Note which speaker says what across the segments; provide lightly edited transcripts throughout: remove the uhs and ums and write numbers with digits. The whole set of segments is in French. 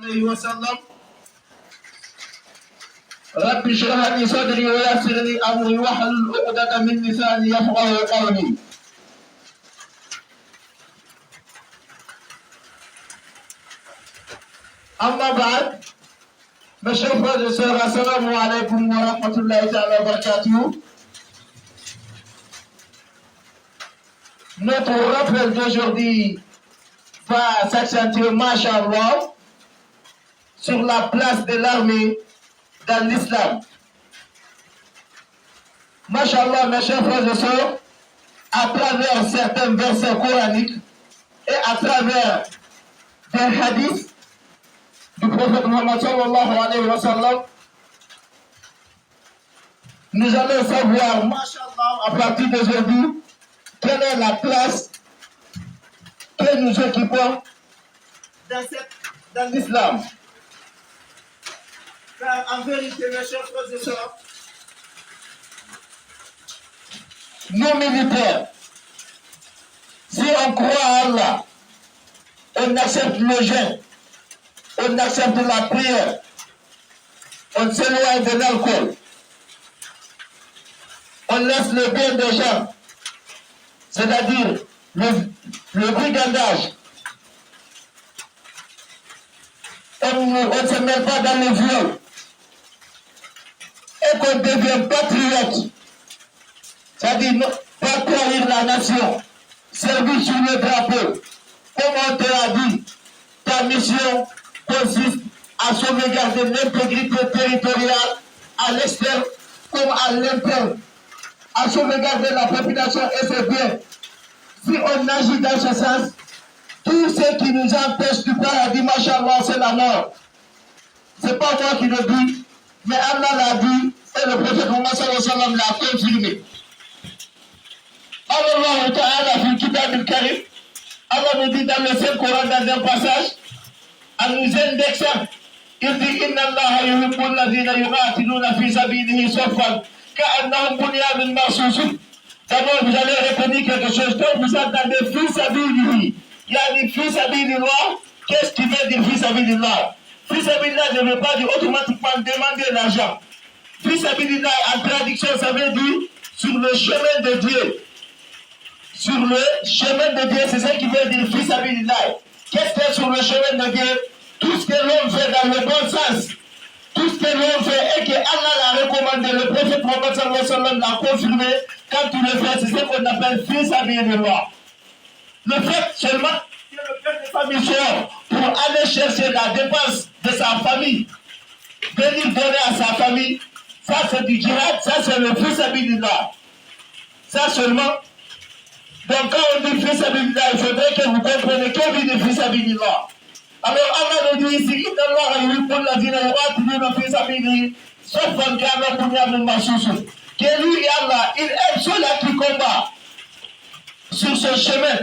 Speaker 1: عليه وسلم رب اشرح لي صدري ويسر لي امري واحلل عقدة من لساني يفقهوا قولي. اما بعد، mes chers frères et sœurs, assalamu alaikum wa rahmatullahi wa barakatuh. Notre rappel d'aujourd'hui va s'accentuer, masha'Allah, sur la place de l'armée dans l'islam. Masha'Allah, mes chers frères et sœurs, à travers certains versets coraniques et à travers des hadiths du prophète Muhammad sallallahu alayhi wa sallam, nous allons savoir, masha'Allah, à partir d'aujourd'hui, quelle est la place que nous occupons dans l'islam. Car en vérité, mes chers frères et sœurs, nos militaires, si on croit à Allah, on accepte le jeûne, on accepte la prière, on s'éloigne de l'alcool, on laisse le bien des gens, c'est-à-dire le brigandage, on ne se met pas dans le viol, et qu'on devient patriote, c'est-à-dire ne pas trahir la nation, servir sur le drapeau. Comme on te l'a dit, ta mission consiste à sauvegarder l'intégrité territoriale à l'externe comme à l'interne, à sauvegarder la population et ses biens. Si on agit dans ce sens, tout ce qui nous empêche du paradis, masha'Allah, c'est la mort. C'est pas moi qui le dis, mais Allah l'a dit et le prophète Muhammad sallallahu alayhi wa sallam l'a confirmé. Allah Ta'ala fi kitab al-Karim, Allah nous dit dans le Saint-Coran, dans un passage, en nous indexant, il dit Inna Allah yuhibbu alladhina yuqatiluna fi sabilihi saffan ka'annahum bunyanun marsus. D'abord, vous allez retenir quelque chose. Quand vous entendez fi sabilihi, il y a dit fi sabilillah. Qu'est-ce qui veut dire fi sabilillah? Fi sabilillah ne veut pas dire automatiquement demander l'argent. Fi sabilillah, en traduction, ça veut dire sur le chemin de Dieu. Sur le chemin de Dieu, c'est ça qui veut dire fi sabilillah. Qu'est-ce que sur le chemin de Dieu? Tout ce que l'on fait dans le bon sens. Tout ce que l'on fait et que Allah l'a recommandé, le prophète Muhammad sallallahu alayhi wa sallam l'a confirmé, quand tu le fais, c'est ce qu'on appelle fi sabilillah. Le fait seulement que le père de famille sort pour aller chercher la dépense de sa famille, venir donner à sa famille, ça c'est du djihad, ça c'est le fi sabilillah. Ça seulement. Donc quand on dit fi sabilillah, il faudrait que vous compreniez que veut dire fi sabilillah. Alors Allah nous dit ici, Inna Allah yuhibbu alladhina yuqatiluna fi sabilihi saffan ka'annahum bunyanun marsus. Que lui, Allah, il aime ceux-là qui combattent sur ce chemin.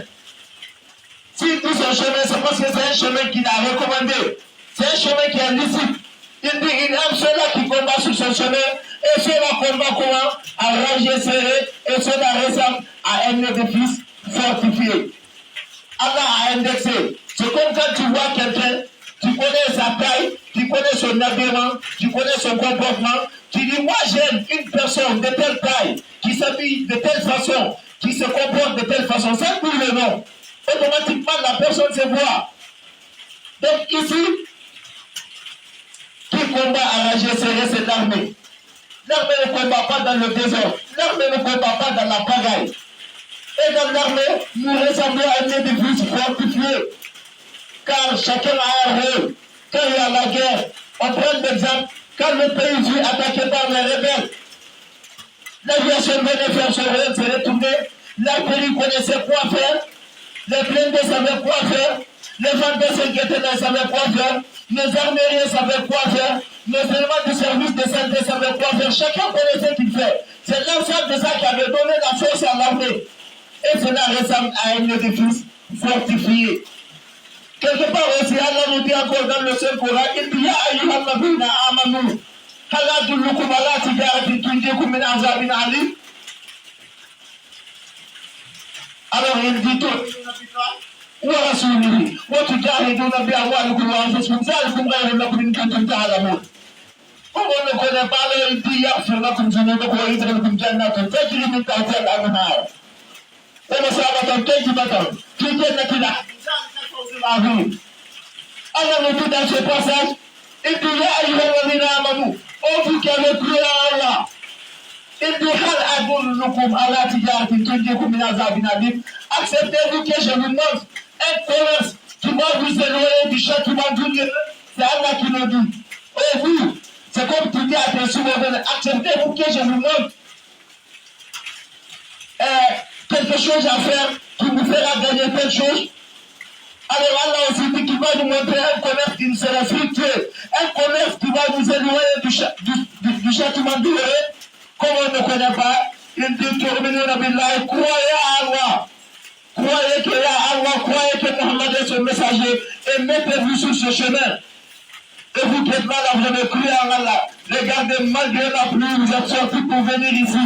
Speaker 1: S'il dit ce chemin, c'est parce que c'est un chemin qu'il a recommandé. C'est un chemin qui est licite. Il dit, il aime ceux-là qui combattent sur ce chemin. Et ceux-là combattent comment? À ranger serré. Et ceux-là ressemblent à un édifice fortifié. Allah a indexé. C'est comme quand tu vois quelqu'un, tu connais sa taille, tu connais son habillement, tu connais son comportement. Tu dis, moi j'aime une personne de telle taille, qui s'habille de telle façon, qui se comporte de telle façon, sans dire le nom. Automatiquement, la personne se voit. Donc ici, qui combat à la GCR, c'est l'armée. L'armée ne combat pas dans le désordre. L'armée ne combat pas dans la pagaille. Et dans l'armée, nous ressemblons à un édifice fortifié. Car chacun a un rôle. Quand il y a la guerre, on prend l'exemple, quand le pays fut attaqué par les rebelles, l'aviation venait faire son rôle, se retourner, l'artillerie connaissait quoi faire, les blindés savaient quoi faire, les vendeurs s'inquiétaient, ne savaient quoi faire, les armuriers savaient quoi faire, les éléments du service de santé savaient quoi faire, chacun connaissait ce qu'il fait. C'est l'ensemble de ça qui avait donné la force à l'armée. Et cela ressemble à un édifice fortifié. Quelque part aussi, Allah nous dit encore dans le Saint-Coran, il dit, Ya ayyuhalladhina amanu, hal adullukum ala tijaratin tunjikum min azabin alim. Alors il dit tout, ورسوله وتجاهدون بأموالكم وأنفسكم ذلكم خير لكم إن كنتم تعلمون. ومن كن قال يغفر لكم ذنوبكم ويدخلكم جنات تجري من تحتها الأنهار ومسابة طيبة في جنة العظيم. Allah nous dit dans ce passage, il dit Ya ayyuhalladhina amanu, ô vous qui avez cru à Allah, il dit Hal adullukum ala tijaratin tunjikum min azabin alim. Acceptez-vous que je vous montre un commerce qui va vous éloigner du châtiment douloureux. C'est Allah qui nous dit. Oh vous, c'est comme tu dis à tes souverains, acceptez-vous que je vous montre quelque chose à faire qui vous fera gagner plein de choses. Alors Allah aussi dit qu'il va nous montrer un commerce qui sera fructueux, un commerce qui va nous éloigner du châtiment douloureux. Comme on ne connaît pas, il dit Tu'minuna billahi, croyez à Allah. Croyez que Allah, croyez que Mohammed est son messager et mettez-vous sur ce chemin. Et vous qui êtes là, vous avez cru à Allah. Regardez, malgré la pluie, vous êtes sortis pour venir ici.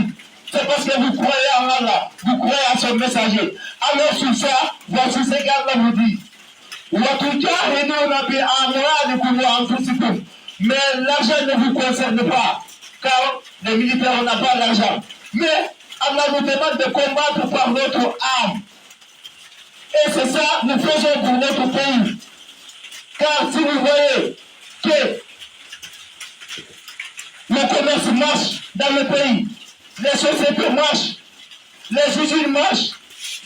Speaker 1: C'est parce que vous croyez en Allah, vous croyez à son messager. Alors sur ça, voici ce qu'Allah vous dit. Mais l'argent ne vous concerne pas, car les militaires n'ont pas l'argent. Mais Allah nous demande de combattre par notre âme. Et c'est ça que nous faisons pour notre pays. Car si vous voyez que le commerce marche dans le pays, les sociétés marchent, les usines marchent,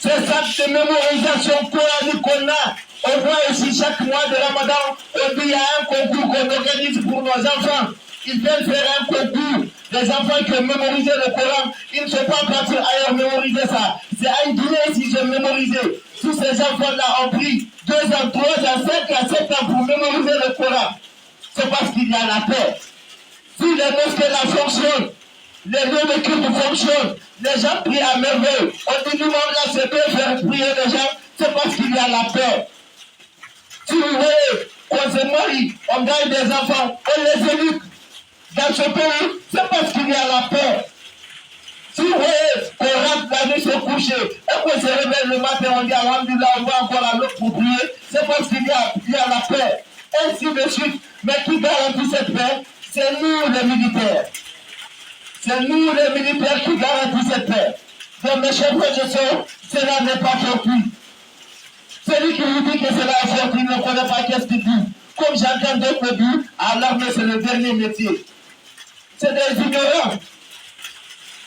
Speaker 1: ces actes de mémorisation coranique qu'on a, on voit ici chaque mois de Ramadan, on dit il y a un concours qu'on organise pour nos enfants. Ils viennent faire un concours. Les enfants qui ont mémorisé le Coran, ils ne sont pas partis ailleurs mémoriser ça. C'est à une Guinée s'ils ont mémorisé. Tous ces enfants-là ont pris 2 ans, 3 ans, 5 ans, 7 ans pour mémoriser le Coran. C'est parce qu'il y a la paix. Si les mosquées là fonctionnent, les lieux de culte fonctionnent, les gens prient à merveille. On dit nous-mêmes là, c'est bien faire prier les gens, c'est parce qu'il y a la paix. Si vous voyez, on se marie, on gagne des enfants, on les éduque dans ce pays, c'est parce qu'il y a la paix. Si vous voyez qu'on rentre la nuit se coucher et qu'on se réveille le matin, on dit Alhamdulillah, on va encore à l'autre pour prier, c'est parce qu'il y a la paix. Ainsi de suite. Mais qui garantit cette paix? C'est nous les militaires. C'est nous les militaires qui garantissent cette paix. Donc mes chers frères et sœurs, cela n'est pas fortuit. Celui qui vous dit que cela est fortuit ne connaît pas qu'est-ce qu'il dit. Comme j'entends d'autres le dire, à l'armée c'est le dernier métier. C'est des ignorants.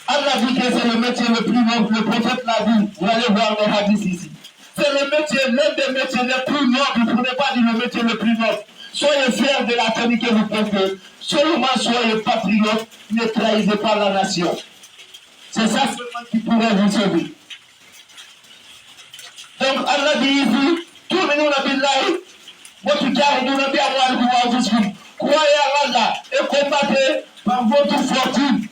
Speaker 1: Allah dit que c'est le métier le plus noble, le prophète l'a dit. Vous allez voir les hadiths ici. C'est le métier, l'un des métiers les plus nobles, pour ne pas dire le métier le plus noble. Soyez fiers de la famille que vous portez. Seulement soyez patriotes, ne trahissez pas la nation. C'est ça seulement qui pourrait vous sauver. Donc Allah dit ici, Tu'minuna billahi, wa tujahiduna bi amwalikum wa anfusikum. Croyez à Allah et combattez par votre fortune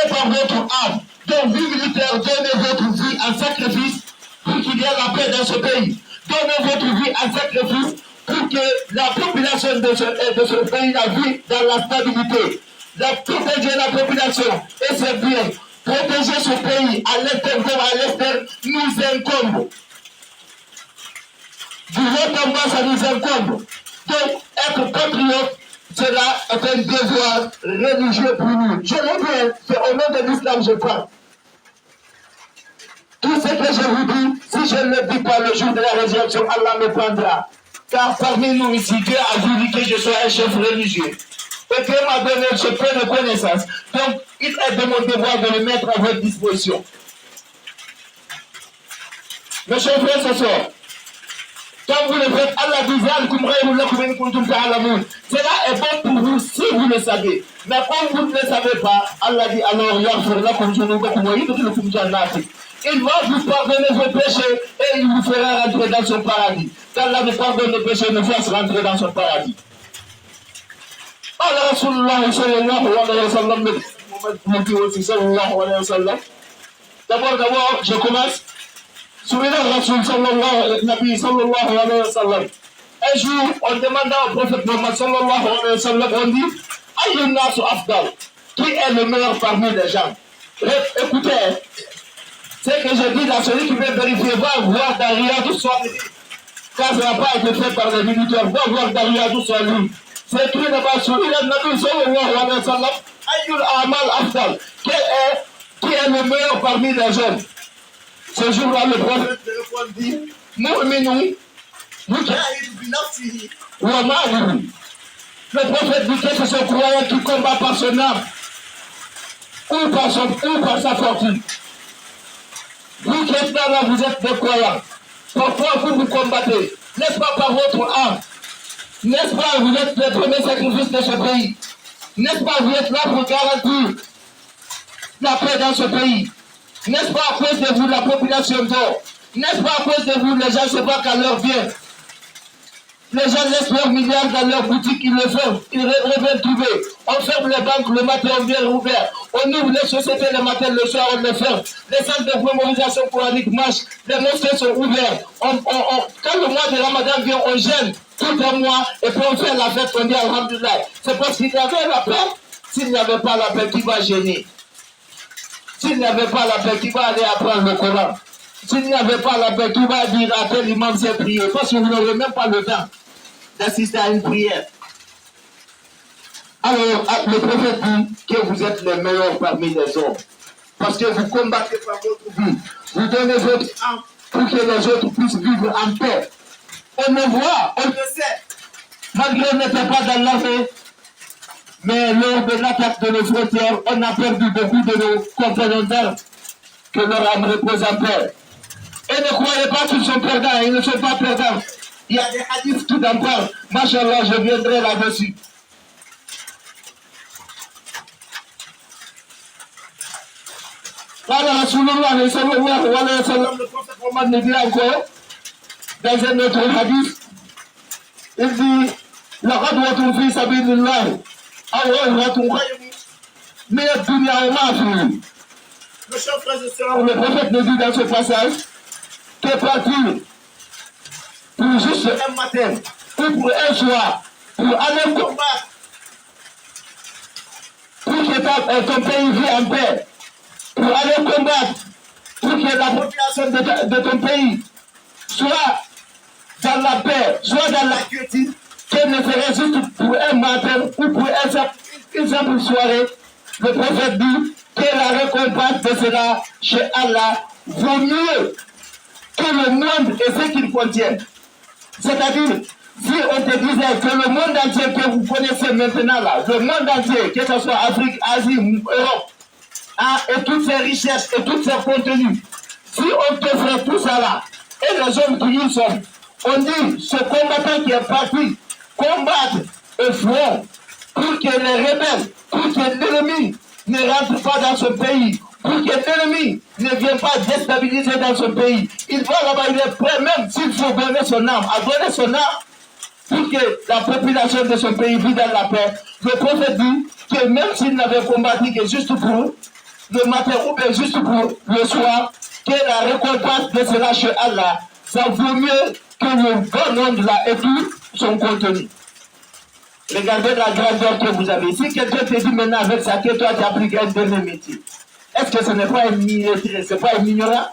Speaker 1: et par votre âme. Donc vous militaires, donnez votre vie en sacrifice pour qu'il y ait la paix dans ce pays. Donnez votre vie en sacrifice pour que la population de ce pays la vie dans la stabilité. Protéger la population et ses biens. Protéger ce pays à l'intérieur comme à l'extérieur nous incombe. Du haut en bas, ça nous incombe. Donc, être patriote, cela est un devoir religieux pour nous. Je le dis, c'est au nom de l'islam je parle. Tout ce que je vous dis, si je ne le dis pas le jour de la résurrection, Allah me prendra. Car parmi nous ici, Dieu a voulu que je sois un chef religieux. Et Dieu m'a donné ce plein de connaissances. Donc, il est de mon devoir de le mettre à votre disposition. Mes chers frères et sœurs, quand vous le faites, Allah dit cela est bon pour vous si vous le savez. Mais quand vous ne le savez pas, Allah dit alors il va vous pardonner vos péchés et il vous fera rentrer dans son paradis. Qu'Allah nous pardonne les péchés et nous fasse rentrer dans son paradis. Allah Rasulullah sallallahu alayhi wa sallam. D'abord, je commence. Souvenez Rasul sallallahu alayhi wa sallam. Un jour, on demanda au prophète Muhammad sallallahu alayhi wa sallam, on dit Ayyun nasu afdal, qui est le meilleur parmi les gens? Écoutez, ce que je dis là, celui qui veut vérifier va voir dans Riyad al-Salihin. car ça n'a pas été fait par les militaires. Va voir Dariadou sur lui. C'est écrit là-bas sur il a Nabi sallallahu alayhi wa sallam, Ayyul Amal Afdal, qui est le meilleur parmi les hommes. Ce jour-là, le prophète répondit, Mu'minu, Mujahidu binafsihi, wa ma'alihi. Le prophète dit que c'est ce croyant qui combat par son âme ou par sa fortune. Vous qui êtes là, vous êtes des croyants. Pourquoi vous combattez? N'est-ce pas par votre âme? N'est-ce pas vous êtes les premiers sacrifices de ce pays? N'est-ce pas vous êtes là pour garantir la paix dans ce pays? N'est-ce pas à cause de vous la population dort? N'est-ce pas à cause de vous les gens se battent à leur bien? Les gens laissent leurs milliards dans leurs boutiques, ils le font, ils reviennent trouver. On ferme les banques, le matin on vient rouvert. On ouvre les sociétés le matin, le soir on les ferme. Les centres de mémorisation coranique marchent, les mosquées sont ouvertes. Quand le mois de Ramadan vient, on gêne tout un mois et puis on fait la fête, on dit Alhamdulillah. C'est parce qu'il y avait la paix. S'il n'y avait pas la paix, qui va gêner? S'il n'y avait pas la paix, qui va aller apprendre le Coran? S'il n'y avait pas la paix, qui va dire à tel imam c'est prier? Parce que vous n'aurez même pas le temps d'assister à une prière. Alors, le prophète dit que vous êtes les meilleurs parmi les hommes. Parce que vous combattez par votre vie. Vous donnez votre âme pour que les autres puissent vivre en paix. On le voit, on le sait. Malgré qu'on n'était pas dans l'armée, mais lors de l'attaque de nos frontières, on a perdu beaucoup de nos compagnons d'armes. Que leur âme repose en paix. Et ne croyez pas qu'ils sont perdants, ils ne sont pas perdants. Il y a des hadiths qui en parlent. Machallah, je viendrai là-dessus. Voilà, Rasulullah sallallahu alayhi wa sallam, le prophète Mohammed nous dit encore, dans un autre hadith, il dit, la ghadwatun fi sabilillah, awwatun khayrun min ad-dunya wa ma fiha. Mes chers frères et sœurs, le prophète nous dit dans ce passage que partir pour juste un matin ou pour un soir, pour aller combattre, pour que ton pays vive en paix, pour aller combattre, pour que la population de ton pays soit dans la paix, soit dans la quiétude, qu'elle ne serait juste pour un matin ou pour une simple soirée. Le prophète dit que la récompense de cela chez Allah vaut mieux que le monde et ce qu'il contient. C'est-à-dire, si on te disait que le monde entier que vous connaissez maintenant là, le monde entier, que ce soit Afrique, Asie, Europe, et toutes ces richesses et tous ces contenus, si on te fait tout ça là, et les hommes qui y sont, on dit, ce combattant qui est parti combattre au front pour que les rebelles, pour que l'ennemi ne rentre pas dans ce pays, pour que l'ennemi ne vienne pas déstabiliser dans ce pays. Il va là-bas, il est prêt, même s'il faut donner son âme, à donner son âme pour que la population de ce pays vive dans la paix. Le prophète dit que même s'il n'avait combattu que juste pour le matin ou bien juste pour le soir, que la récompense de cela chez Allah, ça vaut mieux que le bon nombre là et tout son contenu. Regardez la grandeur que vous avez. Si quelqu'un te dit maintenant avec ça que toi tu as pris un dernier métier, est-ce que ce n'est pas un illettré, ce n'est pas un ignorant?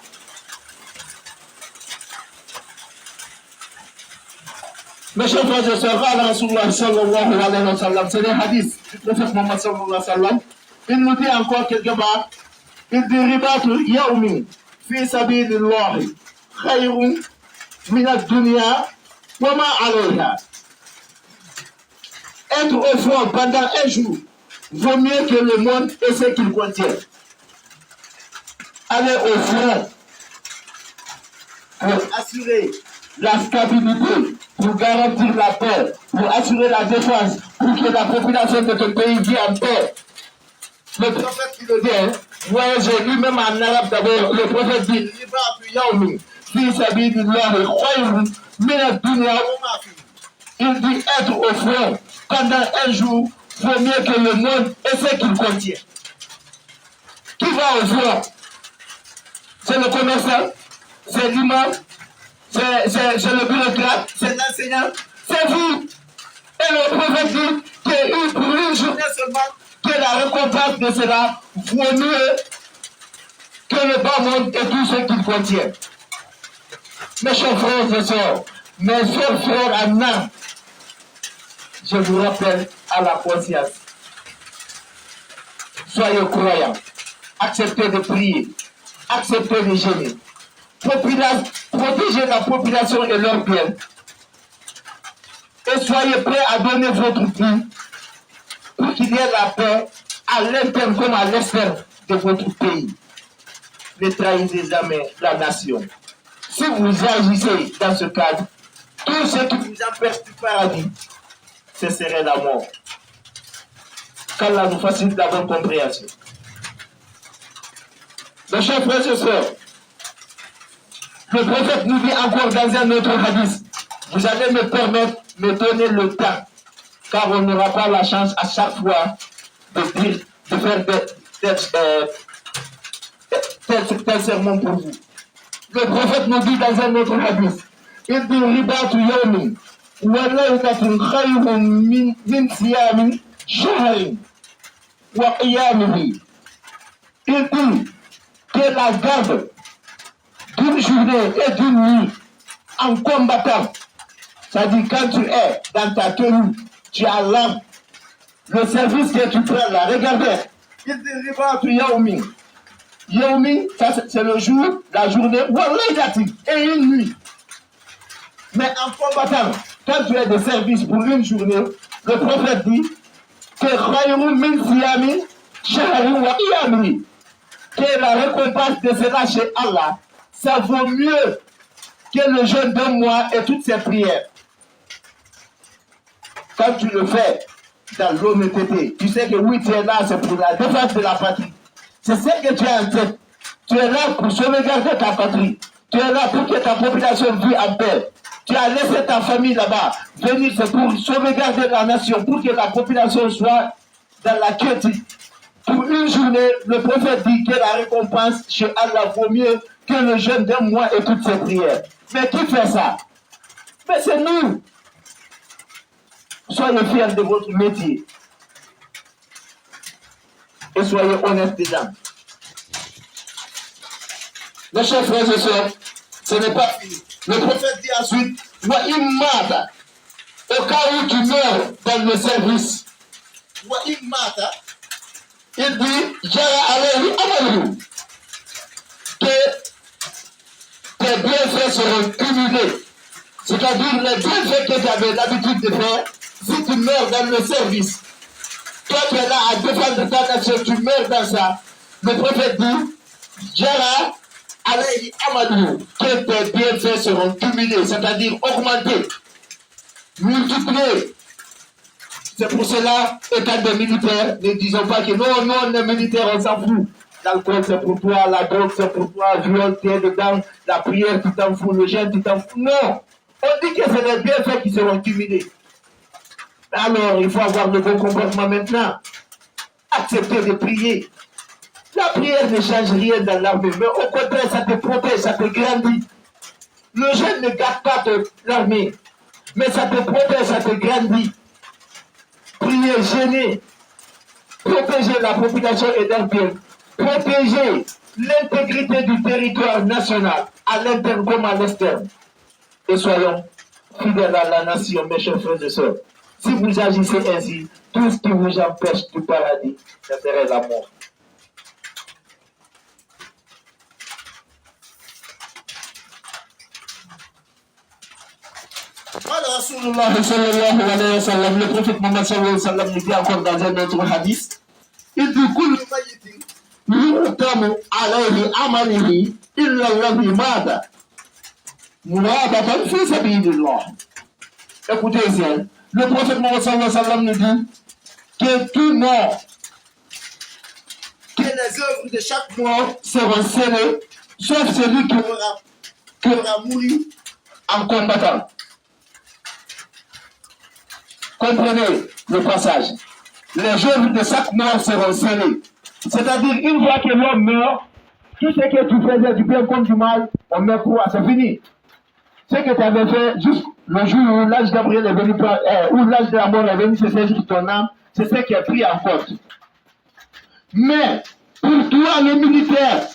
Speaker 1: Mes chers frères et sœurs, Rasulullah sallallahu alayhi wa sallam, c'est les hadiths du prophète Muhammad sallallahu alayhi wa sallam. Il nous dit encore quelque part, il dit ribatu yawmi fi sabilillahi khayrun min ad-dunya wa ma alayha. Être au front pendant un jour vaut mieux que le monde et ce qu'il contient. Aller au front pour assurer la stabilité, pour garantir la paix, pour assurer la défense, pour que la population de ton pays vive en paix. Le prophète qui le dit, voyagez lui-même en arabe d'abord, le prophète dit, il dit être au front pendant un jour vaut mieux que le monde et ce qu'il contient. Qui va au front? C'est le commerçant, c'est l'imam, c'est le bureaucrate, c'est l'enseignant, c'est vous. Et le prophète dit que pour une journée seulement, que la récompense de cela vaut mieux que le bas monde et tout ce qu'il contient. Mes chers frères et sœurs, Mes chers frères en âme, je vous rappelle à la conscience. Soyez croyants, acceptez de prier, acceptez de jeûner, protégez la population et leurs biens. Et soyez prêts à donner votre vie pour qu'il y ait la paix à l'interne comme à l'externe de votre pays. Ne trahissez jamais la nation. Si vous agissez dans ce cadre, tout ce qui vous empêche du paradis, ce serait la mort. Qu'Allah nous facilite la bonne compréhension. Mes chers frères et sœurs, le prophète nous dit encore dans un autre hadith, vous allez me permettre de me donner le temps, car on n'aura pas la chance à chaque fois de faire tel sermon pour vous. Le prophète nous dit dans un autre hadith, il dit ribatu yawmin wa laylatun khayrun min siyami shahrin wa qiyamihi. Il dit que la garde d'une journée et d'une nuit en combattant, c'est-à-dire quand tu es dans ta tenue, tu as l'âme, le service que tu prends là, regardez, il dit ribatu yawmin. Yawmin, ça c'est le jour, la journée, et une nuit. Mais en combattant, quand tu es de service pour une journée, le prophète dit que la récompense de cela chez Allah, ça vaut mieux que le jeûne d'un mois et toutes ses prières. Quand tu le fais dans l'honnêteté, tu sais que oui, tu es là, c'est pour la défense de la patrie. C'est ce que tu as en tête. Tu es là pour sauvegarder ta patrie. Tu es là pour que ta population vive en paix. Tu as laissé ta famille là-bas. Venir, c'est pour sauvegarder la nation, pour que la population soit dans la quiétude. Pour une journée, le prophète dit que la récompense chez Allah vaut mieux que le jeûne d'un mois et toutes ses prières. Mais qui fait ça? Mais c'est nous. Soyez fiers de votre métier. Et soyez honnêtes dedans. Mes chers frères et sœurs, ce n'est pas fini. Le prophète dit ensuite, wa immata, au cas où tu meurs dans le service, wa immata, il dit, jara alayhi amalu, que tes bienfaits seront cumulés. C'est-à-dire les bienfaits que tu avais l'habitude de faire, si tu meurs dans le service, toi tu es là à défendre ta nation, tu meurs dans ça. Le prophète dit, jara alayhi amalu, que tes bienfaits seront cumulés, c'est-à-dire augmentés, multipliés. C'est pour cela, étant des militaires, ne disons pas que non, non, les militaires, on s'en fout. L'alcool, c'est pour toi, la drogue, c'est pour toi, viol, t'es dedans, la prière, tu t'en fous, le jeûne, tu t'en fous. Non! On dit que c'est les bienfaits qui seront cumulés. Alors, il faut avoir le bon comportement maintenant. Accepter de prier. La prière ne change rien dans l'armée, mais au contraire, ça te protège, ça te grandit. Le jeûne ne gâte pas l'armée, mais ça te protège, ça te grandit. Prier, jeûner, protéger la population et leurs biens, protéger l'intégrité du territoire national, à l'interne comme à l'externe. Et soyons fidèles à la nation, mes chers frères et sœurs. Si vous agissez ainsi, tout ce qui vous empêche du paradis, ce serait la mort. Le prophète Mohammed sallallahu alayhi wa sallam nous dit encore dans un autre hadith, il dit kullu mayyitin yu'tamu alayhi amalihi illa alladhi mata murabatan fi sabilillah. Écoutez bien, le prophète Mohammed sallallahu alayhi wa sallam nous dit que tout mort, que les œuvres de chaque mort seront scellées, sauf celui qui aura mouru en combattant. Comprenez le passage. Les œuvres de chaque mort seront scellées. C'est-à-dire, une fois que l'homme meurt, tout ce que tu faisais du bien comme du mal, on met quoi? C'est fini. Ce que tu avais fait juste le jour où l'âge Gabriel est venu, où l'âge de la mort est venu se saisir sur ton âme, c'est ce qui est pris en compte. Mais, pour toi, le militaire,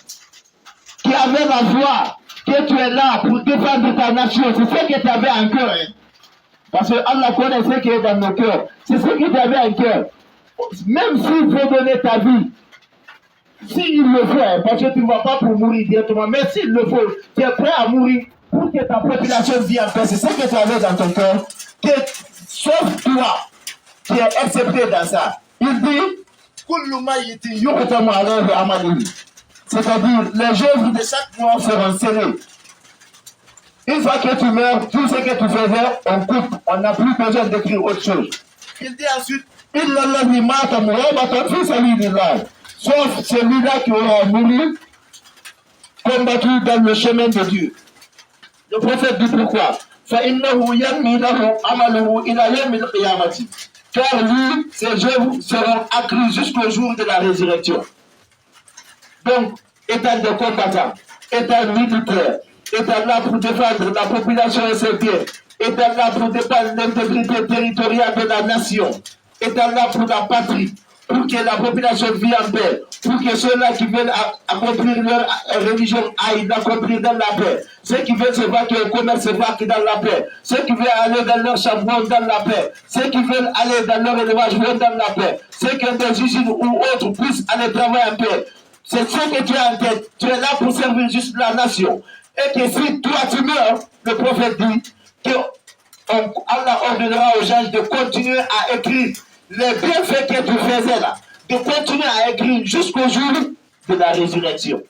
Speaker 1: qui avait la foi, que tu es là pour défendre ta nation. C'est ce que tu avais en cœur. Hein. Parce que Allah connaît ce qui est dans nos cœurs. C'est ce que tu avais en cœur. Même s'il faut donner ta vie, s'il le faut, hein, parce que tu ne vas pas pour mourir directement, mais s'il le faut, tu es prêt à mourir pour que ta population vive en paix. C'est ce que tu avais dans ton cœur. Sauf toi qui es accepté dans ça. Il dit, c'est-à-dire, les œuvres de chaque mois seront scellées. Une fois que tu meurs, tout ce que tu faisais, on coupe. On n'a plus besoin d'écrire autre chose. Il dit ensuite, sauf celui-là qui aura mouru, combattu dans le chemin de Dieu. Le prophète dit pourquoi? Car lui, ses œuvres seront accrues jusqu'au jour de la résurrection. Donc, étant de combattant, étant militaire, étant là pour défendre la population et ses biens, étant là pour défendre l'intégrité territoriale de la nation, étant là pour la patrie, pour que la population vive en paix, pour que ceux-là qui veulent accomplir leur religion aillent l'accomplir dans la paix, ceux qui veulent se vaquer au commerce se vaquent dans la paix, ceux qui veulent aller dans leur chambre vont dans la paix, ceux qui veulent aller dans leur élevage vont dans la paix, ceux qui ont des usines ou autres puissent aller travailler en paix. C'est ce que tu as en tête. Tu es là pour servir juste la nation. Et que si toi tu meurs, le prophète dit que Allah ordonnera aux gens de continuer à écrire les bienfaits que tu faisais là, de continuer à écrire jusqu'au jour de la résurrection.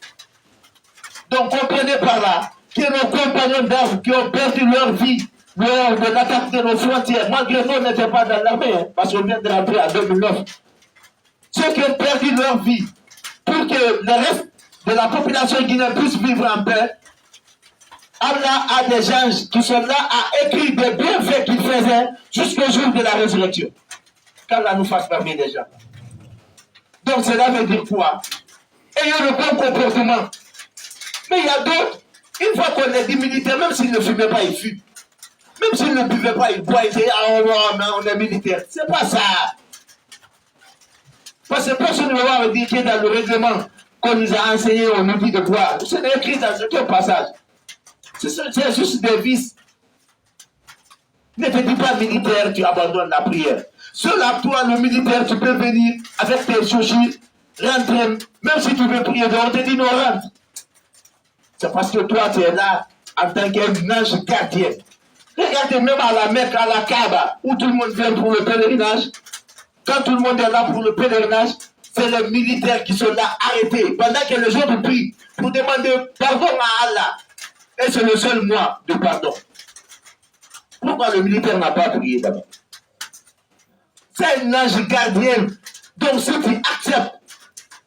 Speaker 1: Donc comprenez par là que nos compagnons d'armes qui ont perdu leur vie lors de l'attaque de nos frontières, malgré nous n'étaient pas dans l'armée, hein, parce qu'on vient de rentrer en 2009. Ceux qui ont perdu leur vie pour que le reste de la population guinéenne puisse vivre en paix, Allah a des anges qui sont là à écrire des bienfaits qu'ils faisaient jusqu'au jour de la résurrection. Qu'Allah nous fasse parmi les gens. Donc cela veut dire quoi? Ayons le bon comportement. Mais il y a d'autres, une fois qu'on est dit militaire, même s'ils ne fumaient pas, ils fument. Même s'ils ne buvaient pas, ils boivent, ils disent ah on est militaire. C'est pas ça. Parce que personne ne va me dire que dans le règlement qu'on nous a enseigné, on nous dit de boire. C'est écrit dans aucun passage. C'est juste des vices. Ne te dis pas militaire, tu abandonnes la prière. Seul à toi, le militaire, tu peux venir avec tes chaussures, rentrer, même si tu veux prier, on te dit non, rentre. C'est parce que toi, tu es là en tant qu'ange gardien. Regardez même à la Mecque, à la Kaaba, où tout le monde vient pour le pèlerinage. Quand tout le monde est là pour le pèlerinage, c'est les militaires qui sont là arrêtés pendant que les autres prient pour demander pardon à Allah. Et c'est le seul mois de pardon. Pourquoi le militaire n'a pas prié d'abord? C'est un ange gardien. Donc si tu acceptes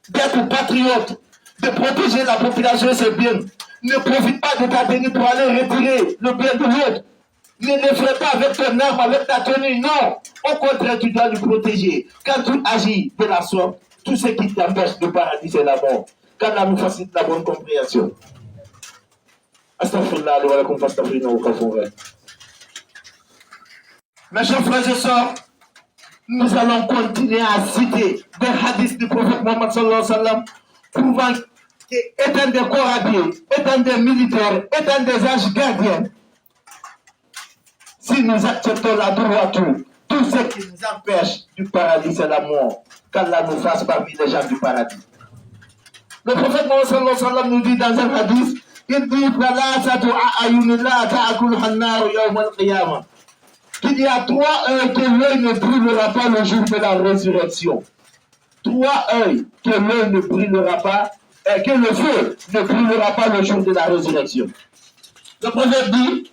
Speaker 1: d'être patriote, de protéger la population, c'est bien. Ne profite pas de ta tenue pour aller retirer le bien de l'autre. Ne le ferai pas avec ton arme, avec ta tenue, non. Au contraire, tu dois le protéger. Quand tu agis de la sorte, tout ce qui t'empêche de paradis, c'est la mort. Qu'Allah nous facilite la bonne compréhension. Astaghfirullah, wa lakum fastaghfiruhu wa ghafurur rahim. Mes chers frères et sœurs, nous allons continuer à citer des hadiths du prophète Mohammed sallallahu alayhi wa sallam, prouvant qu'étant des corps habillés, étant des militaires, étant des anges gardiens, si nous acceptons la droiture, tout ce qui nous empêche du paradis, c'est la mort. Qu'Allah nous fasse parmi les gens du paradis. Le prophète Mohammed sallallahu alayhi wa sallam nous dit dans un hadith, il dit qu'il y a 3 œils que l'œil ne brûlera pas le jour de la résurrection. 3 œils que l'œil ne brûlera pas, et que le feu ne brûlera pas le jour de la résurrection. Le prophète dit,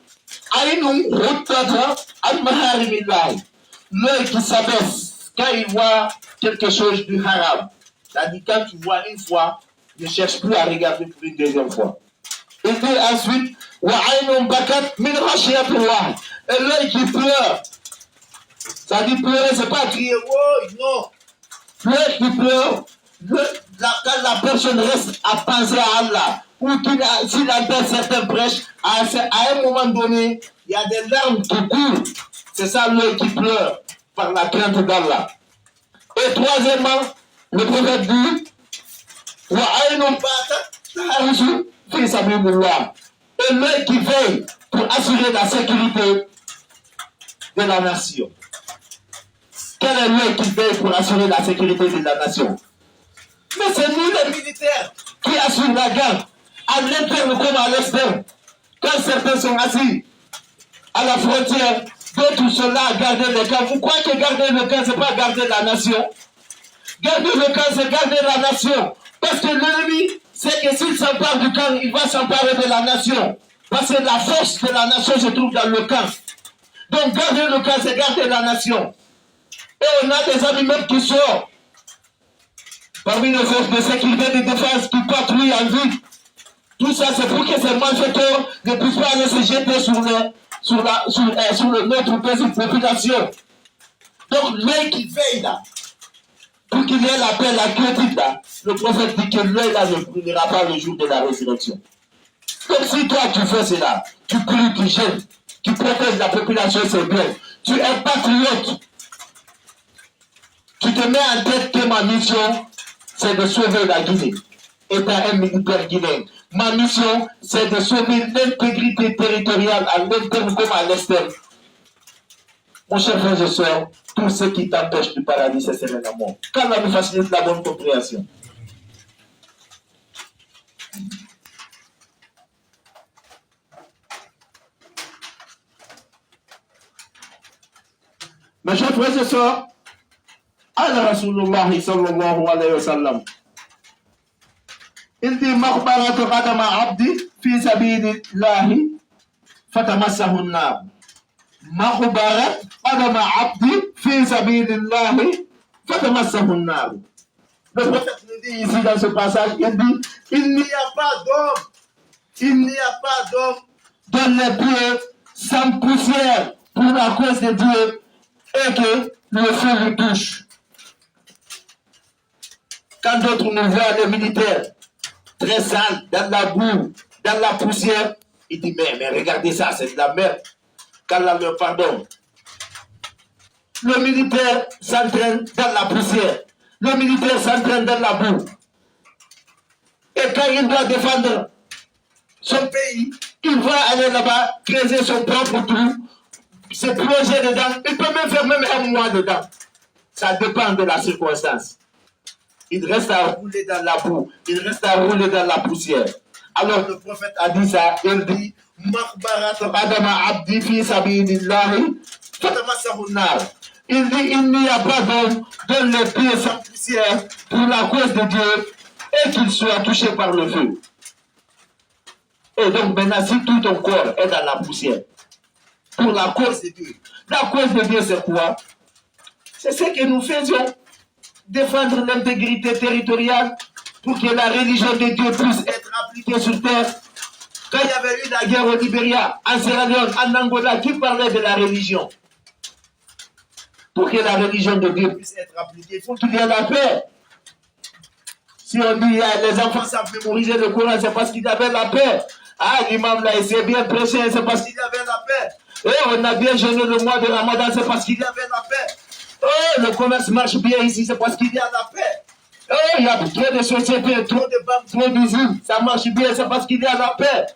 Speaker 1: l'œil qui s'abaisse quand il voit quelque chose du haram. C'est-à-dire quand tu vois une fois, ne cherche plus à regarder pour une deuxième fois. Il dit ensuite, et l'œil qui pleure. Ça dit pleurer, c'est pas crier, oh non. L'œil qui pleure, quand la personne reste à penser à Allah, ou s'il entend certaines brèches, à un moment donné, il y a des larmes qui coulent. C'est ça l'œil qui pleure par la crainte d'Allah. Et troisièmement, le prophète dit, et l'œil qui veille pour assurer la sécurité de la nation. Quel est l'œil qui veille pour assurer la sécurité de la nation? Mais c'est nous les militaires qui assurent la garde, à l'interne comme à l'externe. Quand certains sont assis à la frontière, d'autres sont là à garder le camp. Vous croyez que garder le camp, ce n'est pas garder la nation? Garder le camp, c'est garder la nation. Parce que l'ennemi, c'est que s'il s'empare du camp, il va s'emparer de la nation. Parce que la force de la nation se trouve dans le camp. Donc garder le camp, c'est garder la nation. Et on a des amis même qui sortent parmi les forces de sécurité et de défense qui patrouillent en ville. Tout ça, c'est pour que ces malfaiteurs ne puissent pas aller se jeter sur notre petite population. Donc, l'œil qui veille là, pour qu'il y ait la paix, la quiétude là, le prophète dit que l'œil là ne brûlera pas le jour de la résurrection. Donc, si toi tu fais cela, tu pries, tu jeûnes, tu protèges la population, c'est bien. Tu es patriote. Tu te mets en tête que ma mission, c'est de sauver la Guinée. Étant un militaire guinéen. Ma mission, c'est de sauver l'intégrité territoriale à l'interne comme à l'externe. Mon cher frère et soeur, tout ce qui t'empêche du paradis, c'est sereinement. Qu'Allah nous facilite la bonne compréhension. Mes chers frères et sœurs, Allah Rasulullah sallallahu alayhi wa sallam, il dit makhbaratu qadama abdi fi sabilillahi fatamassahu an-nar. Makhbarat qadama abdi fi sabilillahi fatamassahu an-nar. Le prophète nous dit ici dans ce passage, il dit il n'y a pas d'homme dans les pieds sans poussière pour la cause de Dieu et que le feu lui touche. Quand d'autres nous voient, les militaires, très sales, dans la boue, dans la poussière, ils disent, mais regardez ça, c'est de la merde. Qu'Allah leur pardonne. Le militaire s'entraîne dans la poussière. Le militaire s'entraîne dans la boue. Et quand il doit défendre son pays, il va aller là-bas, creuser son propre trou, se plonger dedans. Il peut même faire un mois dedans. Ça dépend de la circonstance. Il reste à rouler dans la boue. Il reste à rouler dans la poussière. Alors le prophète a dit ça. Il dit, il dit, il n'y a pas d'homme dans les pieds sans poussière pour la cause de Dieu et qu'il soit touché par le feu. Et donc maintenant, si tout ton corps est dans la poussière, pour la cause de Dieu, la cause de Dieu c'est quoi? C'est ce que nous faisions. Défendre l'intégrité territoriale pour que la religion de Dieu puisse être appliquée sur terre. Quand il y avait eu la guerre au Libéria, en Sierra Leone, en Angola, qui parlait de la religion? Pour que la religion de Dieu puisse être appliquée, il faut qu'il y ait la paix. Si on dit les enfants savent mémoriser le Coran, c'est parce qu'il y avait la paix. Ah, l'imam là, il s'est bien prêché, c'est parce qu'il y avait la paix. Et on a bien jeûné le mois de Ramadan, c'est parce qu'il y avait la paix. Oh, le commerce marche bien ici, c'est parce qu'il y a la paix. Oh, il y a trop de sociétés, trop de banques, trop d'usines. Ça marche bien, c'est parce qu'il y a la paix.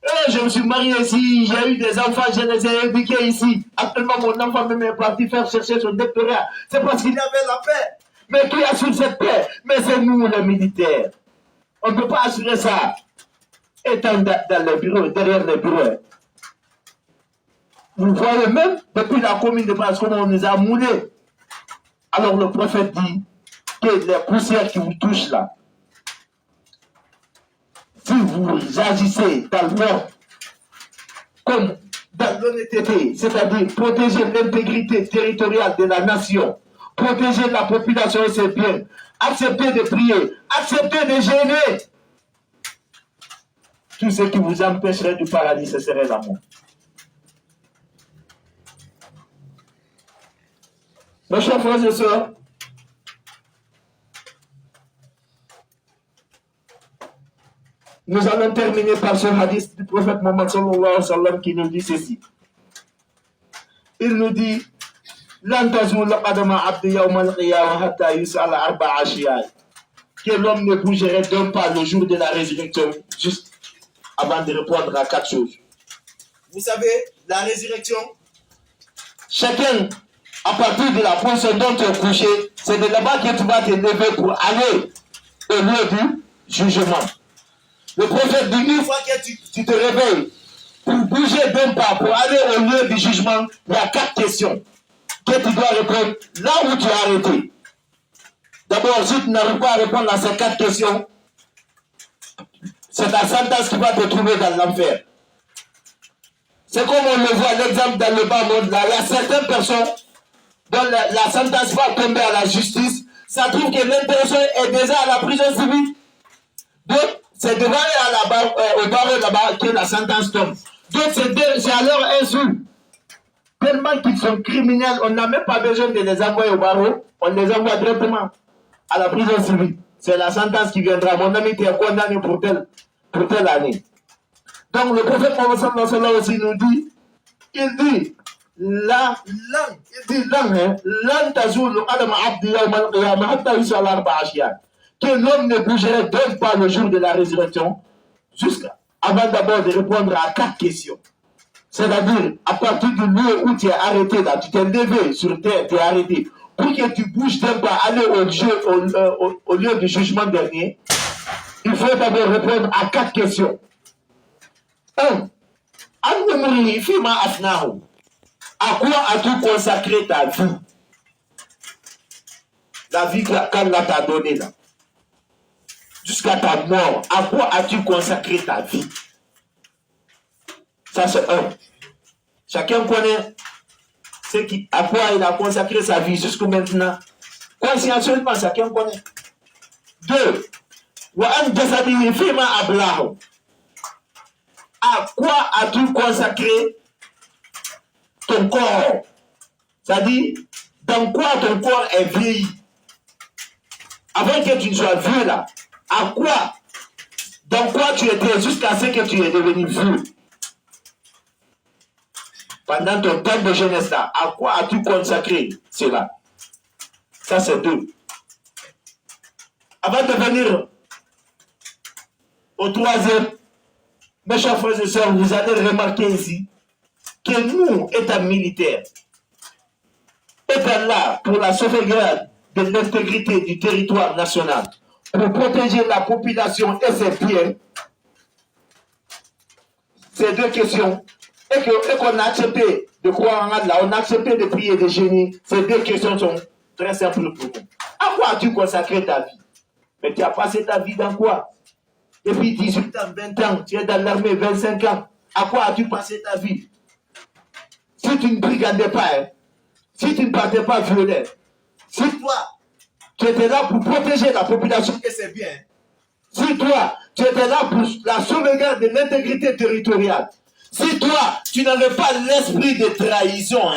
Speaker 1: Oh, je me suis marié ici, j'ai eu des enfants, je les ai éduqués ici. Actuellement, mon enfant même est parti faire chercher son doctorat. C'est parce qu'il y avait la paix. Mais qui assure cette paix? Mais c'est nous, les militaires. On ne peut pas assurer ça. Étant dans les bureaux, derrière les bureaux. Vous voyez même, depuis la commune de Bas, comment on nous a moulés. Alors le prophète dit que les poussières qui vous touchent là, si vous agissez dans l'ordre, comme dans l'honnêteté, c'est-à-dire protéger l'intégrité territoriale de la nation, protéger la population et ses biens, accepter de prier, accepter de gêner, tout ce qui vous empêcherait du paradis, ce serait l'amour. Mes chers frères et sœurs, nous allons terminer par ce hadith du prophète Mohammed sallallahu alayhi wa sallam qui nous dit ceci. Il nous dit que l'homme ne bougerait d'un pas le jour de la résurrection avant de répondre à 4 choses.
Speaker 2: Vous savez, la résurrection,
Speaker 1: chacun, à partir de la position dont tu es couché, c'est de là-bas que tu vas te lever pour aller au lieu du jugement. Le prophète dit, une fois que tu te réveilles, pour bouger d'un pas, pour aller au lieu du jugement, il y a 4 questions que tu dois répondre là où tu as arrêté. D'abord, si tu n'arrives pas à répondre à ces 4 questions, c'est ta sentence qui va te trouver dans l'enfer. C'est comme on le voit, l'exemple dans le bas monde, là, il y a certaines personnes dont la sentence va tomber à la justice, ça trouve que l'intervention est déjà à la prison civile. Donc, c'est devant au barreau là-bas que la sentence tombe. Donc, c'est à leur insu. Tellement qu'ils sont criminels, on n'a même pas besoin de les envoyer au barreau, on les envoie directement à la prison civile. C'est la sentence qui viendra. Mon ami, tu es condamné pour telle année. Donc, le prophète Mohammed aussi nous dit, il dit, que l'homme ne bougerait donc pas le jour de la résurrection, avant d'abord de répondre à 4 questions. C'est-à-dire, à partir du lieu où tu es arrêté, là, tu t'es levé sur terre, tu es arrêté, pour que tu bouges d'un pas, aller au lieu du jugement dernier, il faut d'abord répondre à 4 questions. 1. À quoi as-tu consacré ta vie? La vie qu'Allah t'a donnée là. Jusqu'à ta mort, à quoi as-tu consacré ta vie? Ça c'est 1. Chacun connaît à quoi il a consacré sa vie jusqu'à maintenant. Consciencieusement, chacun connaît. 2. À quoi as-tu consacré ton corps? C'est-à-dire, dans quoi ton corps est vieilli? Avant que tu ne sois vieux là, à quoi? Dans quoi tu étais jusqu'à ce que tu es devenu vieux? Pendant ton temps de jeunesse là, à quoi as-tu consacré cela? Ça c'est 2. Avant de venir au 3e, mes chers frères et sœurs, vous allez remarquer ici que nous, État militaire, État là pour la sauvegarde de l'intégrité du territoire national, pour protéger la population et ses biens, ces 2 questions, et qu'on a accepté de croire en Allah, on a accepté de prier, de génie, ces 2 questions sont très simples pour nous. À quoi as-tu consacré ta vie? Mais tu as passé ta vie dans quoi? Depuis 18 ans, 20 ans, tu es dans l'armée, 25 ans. À quoi as-tu passé ta vie? Si tu ne brigadais pas, si tu ne partais pas violer, si toi, tu étais là pour protéger la population et ses biens, si toi, tu étais là pour la sauvegarde de l'intégrité territoriale, si toi, tu n'avais pas l'esprit de trahison,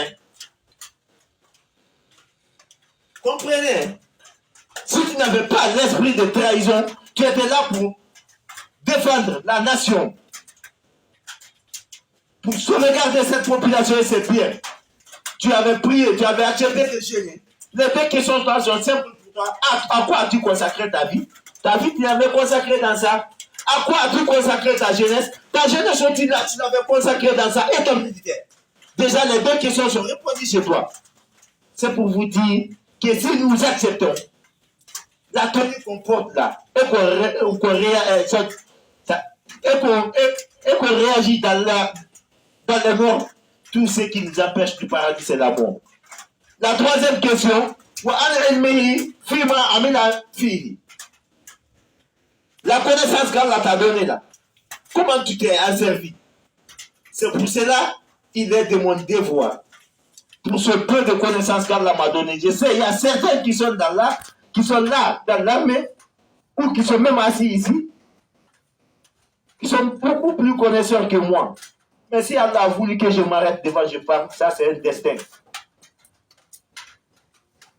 Speaker 1: comprenez? Si tu n'avais pas l'esprit de trahison, tu étais là pour défendre la nation, pour sauvegarder cette population et ses biens. Tu avais prié, tu avais accepté de gêner. Les 2 questions sont simples pour toi. À quoi as-tu consacré ta vie? Ta vie, tu l'avais consacrée dans ça. À quoi as-tu consacré ta jeunesse? Ta jeunesse, tu l'avais consacrée dans ça. Et ton militaire. Déjà, les 2 questions sont répondues chez toi. C'est pour vous dire que si nous acceptons la tenue qu'on porte là, et qu'on réagit dans le monde, tout ce qui nous empêche du paradis, c'est la mort. La 3e question, la connaissance qu'Allah t'a donnée là, comment tu t'es asservi? C'est pour cela il est de mon devoir, pour ce peu de connaissances qu'Allah m'a donné. Je sais, il y a certains qui sont là dans l'armée, ou qui sont même assis ici, qui sont beaucoup plus connaisseurs que moi. Mais si Allah a voulu que je m'arrête devant, je parle, ça c'est un destin.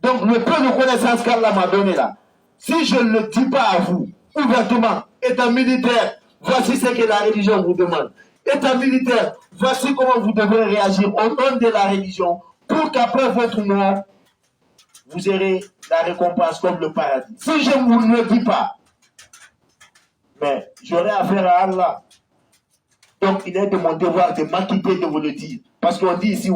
Speaker 1: Donc le peu de connaissances qu'Allah m'a donné là, si je ne le dis pas à vous, ouvertement, étant militaire, voici ce que la religion vous demande. Étant militaire, voici comment vous devez réagir au nom de la religion, pour qu'après votre mort, vous aurez la récompense comme le paradis. Si je ne vous le dis pas, mais j'aurai affaire à Allah. Donc, il est de mon devoir de m'acquitter de vous le dire. Parce qu'on dit ici,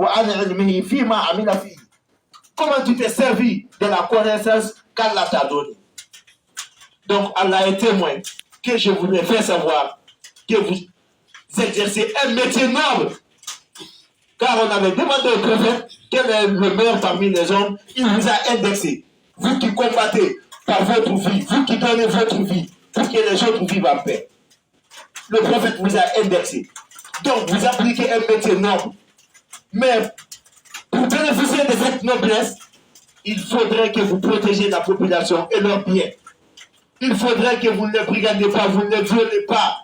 Speaker 1: comment tu t'es servi de la connaissance qu'Allah t'a donnée. Donc, Allah est témoin que je voudrais faire savoir que vous exercez un métier noble. Car on avait demandé au prophète quel est le meilleur parmi les hommes. Il vous a indexé. Vous qui combattez par votre vie, vous qui donnez votre vie pour que les autres vivent en paix. Le prophète vous a indexé. Donc, vous appliquez un métier noble. Mais, pour bénéficier de cette noblesse, il faudrait que vous protégiez la population et leurs biens. Il faudrait que vous ne les brigandez pas, vous ne les violez pas.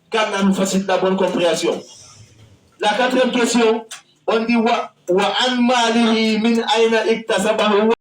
Speaker 1: Qu'Allah nous facilite la bonne compréhension. La quatrième question, on dit wa an malihi min aina iktasabahu.